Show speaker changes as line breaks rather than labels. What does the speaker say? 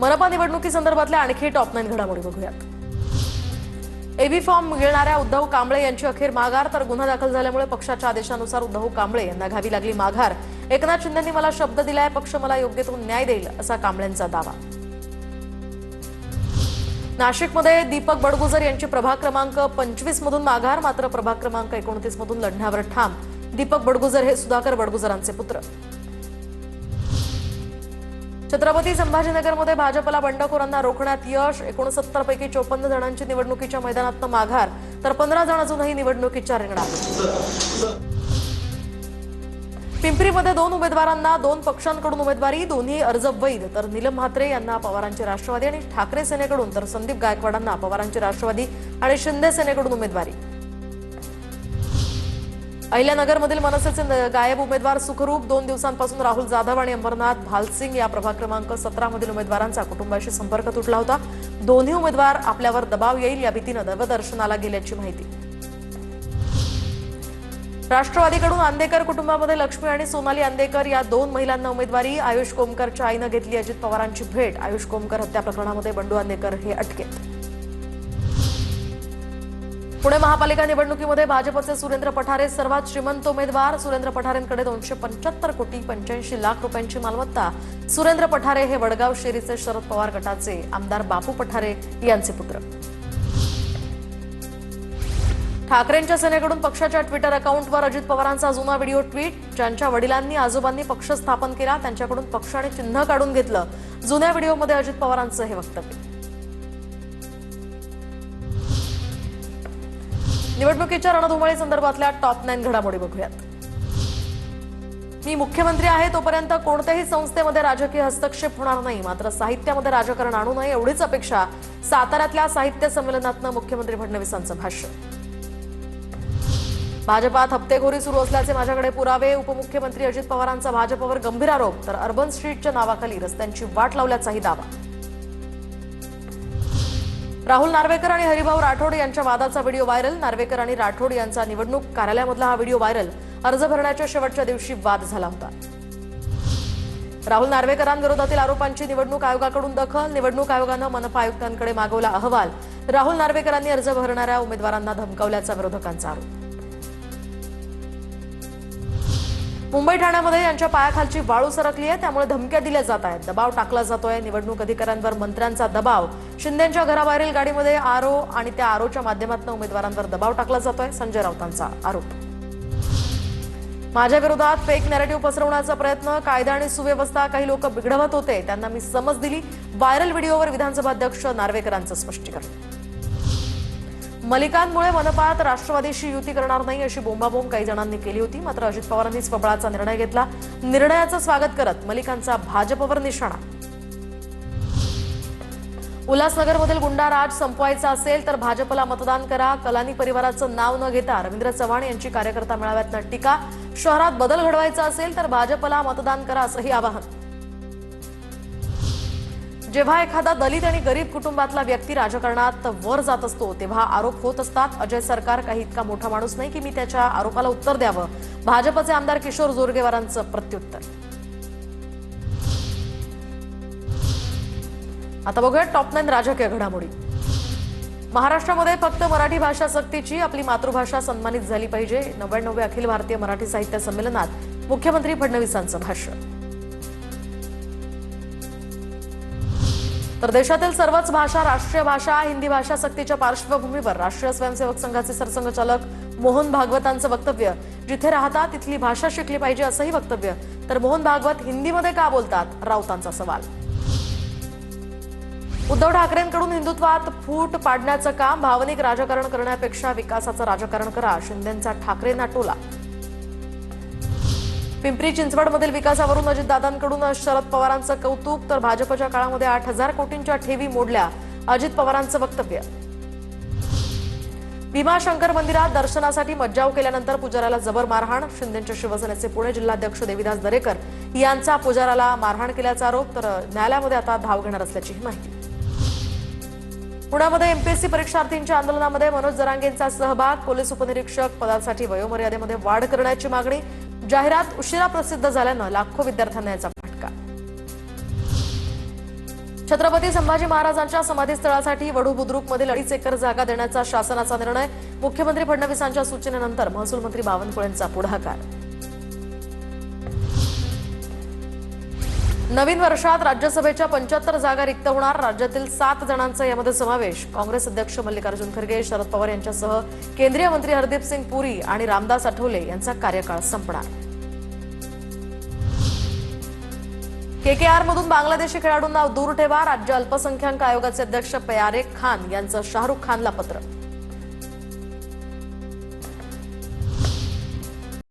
मनपा निवडणुकीसंदर्भातल्या आणखी टॉप 9 घडामोडी बघूयात। एबी फॉर्म मिळणाऱ्या उद्धव कांबळे यांची अखेर माघार, तर गुन्हा दाखल झाल्यामुळे पक्षाच्या आदेशानुसार उद्धव कांबळे यांना घ्यावी लागली माघार। एकनाथ शिंदेंनी मला शब्द दिलाय, पक्ष मला योग्य तो न्याय देईल असा कांबळेंचा दावा। नाशिकमध्ये दीपक बडगुजर यांची प्रभाग क्रमांक 25 मधून माघार, मात्र प्रभाग क्रमांक 29 मधून लढण्यावर ठाम। दीपक बडगुजर हे सुधाकर बडगुजरांचे पुत्र। छत्रपती संभाजीनगरमध्ये भाजपला बंडखोरांना रोखण्यात यश, 69 पैकी 54 जणांची निवडणुकीच्या मैदानात माघार, तर 15 जण अजूनही निवडणुकीच्या रिंगणात। पिंपरीमध्ये 2 उमेदवारांना 2 पक्षांकडून उमेदवारी, दोन्ही अर्ज वैध, तर नीलम म्हात्रे यांना पवारांचे राष्ट्रवादी आणि ठाकरे सेनेकडून, तर संदीप गायकवाडांना पवारांचे राष्ट्रवादी आणि शिंदे सेनेकडून उमेदवारी। अहिल्यानगरमधील मनसेचे गायब उमेदवार सुखरूप, 2 दिवसांपासून राहुल जाधव आणि अंबरनाथ भालसिंग या प्रभाग क्रमांक 17 मधील उमेदवारांचा कुटुंबाशी संपर्क तुटला होता। दोन्ही उमेदवार आपल्यावर दबाव येईल या भीतीने देवदर्शनाला गेल्याची माहिती। राष्ट्रवादीकडून आंदेकर कुटुंबामध्ये लक्ष्मी आणि सोनाली आंदेकर या 2 महिलांना उमेदवारी। आयुष कोमकरच्या आईने घेतली अजित पवारांची भेट। आयुष कोमकर हत्या प्रकरणामध्ये बंडू आंदेकर हे अटकेत। पुणे महापालिका निवडणुकीमध्ये भाजपचे सुरेंद्र पठारे सर्वात श्रीमंत उमेदवार। सुरेंद्र पठारेंकडे 275 कोटी 85 लाख रुपयांची मालमत्ता। सुरेंद्र पठारे हे वडगाव शेरीचे शरद पवार गटाचे आमदार बापू पठारे यांचे पुत्र। ठाकरेंच्या सेनेकडून पक्षाच्या ट्विटर अकाउंटवर अजित पवारांचा जुना व्हिडिओ ट्विट। ज्यांच्या वडिलांनी आजोबांनी पक्ष स्थापन केला त्यांच्याकडून पक्ष आणि चिन्ह काढून घेतलं। जुन्या व्हिडिओमध्ये अजित पवारांचं हे वक्तव्य। निवडणुकीच्या रणधुमाळी संदर्भातल्या टॉप 9 घडामोडी बघूयात। मी मुख्यमंत्री आहे तोपर्यंत कोणत्याही संस्थेमध्ये राजकीय हस्तक्षेप होणार नाही, मात्र साहित्यामध्ये राजकारण आणू नये एवढीच अपेक्षा। साताऱ्यातल्या साहित्य संमेलनात मुख्यमंत्री फडणवीसांचं भाष्य। भाजपात हप्तेखोरी सुरू असल्याचे माझ्याकडे पुरावे। उपमुख्यमंत्री अजित पवारांचा भाजपवर गंभीर आरोप, तर अर्बन स्ट्रीटच्या नावाखाली रस्त्यांची वाट लावल्याचाही दावा। राहुल नार्वेकर आणि हरिभाऊ राठोड यांच्या वादाचा व्हिडिओ व्हायरल। नार्वेकर आणि राठोड यांचा निवडणूक कार्यालयामधला हा व्हिडिओ व्हायरल। अर्ज भरण्याच्या शेवटच्या दिवशी वाद झाला होता। राहुल नार्वेकरांविरोधातील आरोपांची निवडणूक आयोगाकडून दखल। निवडणूक आयोगानं मनपा आयुक्तांकडे मागवला अहवाल। राहुल नार्वेकरांनी अर्ज भरणाऱ्या उमेदवारांना धमकावल्याचा विरोधकांचा आरोप। मुंबई ठाण्यामध्ये यांच्या पायाखालची वाळू सरकली आहे, त्यामुळे धमक्या दिल्या जात आहेत, दबाव टाकला जातोय। निवडणूक अधिकाऱ्यांवर मंत्र्यांचा दबाव। शिंदेंच्या घराबाहेरील गाडीमध्ये आरो आणि त्या आरोच्या माध्यमातून उमेदवारांवर दबाव टाकला जातोय, संजय राऊतांचा आरोप। माझ्या विरोधात फेक नॅरेटिव्ह पसरवण्याचा प्रयत्न, कायदा आणि सुव्यवस्था काही लोक बिघडवत होते, त्यांना मी समज दिली। व्हायरल व्हिडिओवर विधानसभा अध्यक्ष नार्वेकरांचं स्पष्टीकरण। मलिकांमुळे मनपात राष्ट्रवादीशी युती करणार नाही अशी बोंबाबोंब काही जणांनी केली होती, मात्र अजित पवारांनी स्वबळाचा निर्णय घेतला। निर्णयाचं स्वागत करत मलिकांचा भाजपवर निशाणा। उल्हासनगरमधील गुंडाराज संपवायचा असेल तर भाजपला मतदान करा। कलानी परिवाराचं नाव न घेता रवींद्र चव्हाण यांची कार्यकर्ता मेळाव्यातनं टीका। शहरात बदल घडवायचा असेल तर भाजपला मतदान करा असंही आवाहन। जेव्हा एखादा दलित आणि गरीब कुटुंबातला व्यक्ती राजकारणात वर जात असतो तेव्हा आरोप होत असतात। अजय सरकार काही इतका मोठा माणूस नाही की मी त्याच्या आरोपाला उत्तर द्यावं। भाजपचे आमदार किशोर जोरगेवारांचं प्रत्युत्तर। आता बघूया टॉप 9 राजकीय घडामोडी। महाराष्ट्रामध्ये फक्त मराठी भाषा सक्तीची, आपली मातृभाषा सन्मानित झाली पाहिजे। 99वे अखिल भारतीय मराठी साहित्य संमेलनात मुख्यमंत्री फडणवीसांचं भाष्य। तर देशातील सर्वच भाषा राष्ट्रीय भाषा, हिंदी भाषा सक्तीच्या पार्श्वभूमीवर राष्ट्रीय स्वयंसेवक संघाचे सरसंघचालक मोहन भागवतांचं वक्तव्य। जिथे राहतात तिथली भाषा शिकली पाहिजे असंही वक्तव्य। तर मोहन भागवत हिंदीमध्ये का बोलतात, राऊतांचा सवाल। उद्धव ठाकरेंकडून हिंदुत्वात फूट पाडण्याचं काम, भावनिक राजकारण करण्यापेक्षा विकासाचं राजकारण करा, शिंदेंचा ठाकरेंना टोला। पिंपरी चिंचवडमधील विकासावरून अजितदादांकडून शरद पवारांचं कौतुक, तर भाजपच्या काळामध्ये 8,000 कोटींच्या ठेवी मोडल्या, अजित पवारांचं वक्तव्य। भीमाशंकर मंदिरात दर्शनासाठी मज्जाव केल्यानंतर पुजाऱ्याला जबर मारहाण, शिंदेंच्या शिवसेनेचे पुणे जिल्हाध्यक्ष देविदास दरेकर यांचा पुजाऱ्याला मारहाण केल्याचा आरोप, तर न्यायालयामध्ये आता धाव घेणार असल्याची माहिती। पुण्यामध्ये एमपीएससी परीक्षार्थींच्या आंदोलनामध्ये मनोज जरांगेंचा सहभाग, पोलीस उपनिरीक्षक पदासाठी वयोमर्यादेमध्ये वाढ करण्याची मागणी। जाहिरात उशिरा प्रसिद्ध झाल्यानं लाखो विद्यार्थ्यांना याचा फटका। छत्रपती संभाजी महाराजांच्या समाधीस्थळासाठी वढू बुद्रुकमधील 2.5 एकर जागा देण्याचा शासनाचा निर्णय. मुख्यमंत्री फडणवीसांच्या सूचनेनंतर महसूल मंत्री बावनकुळेंचा पुढाकार. नवीन वर्षात राज्यसभेच्या 75 जागा रिक्त होणार. राज्यातील 7 जणांचा यामध्ये समावेश. काँग्रेस अध्यक्ष मल्लिकार्जुन खरगे, शरद पवार यांच्यासह केंद्रीय मंत्री हरदीप सिंग पुरी आणि रामदास आठवले यांचा कार्यकाळ संपणार. KKR मधून बांगलादेशी खेळाडूंना दूर ठेवा. राज्य अल्पसंख्याक आयोगाचे अध्यक्ष प्यारे खान यांचं शाहरुख खानला पत्र.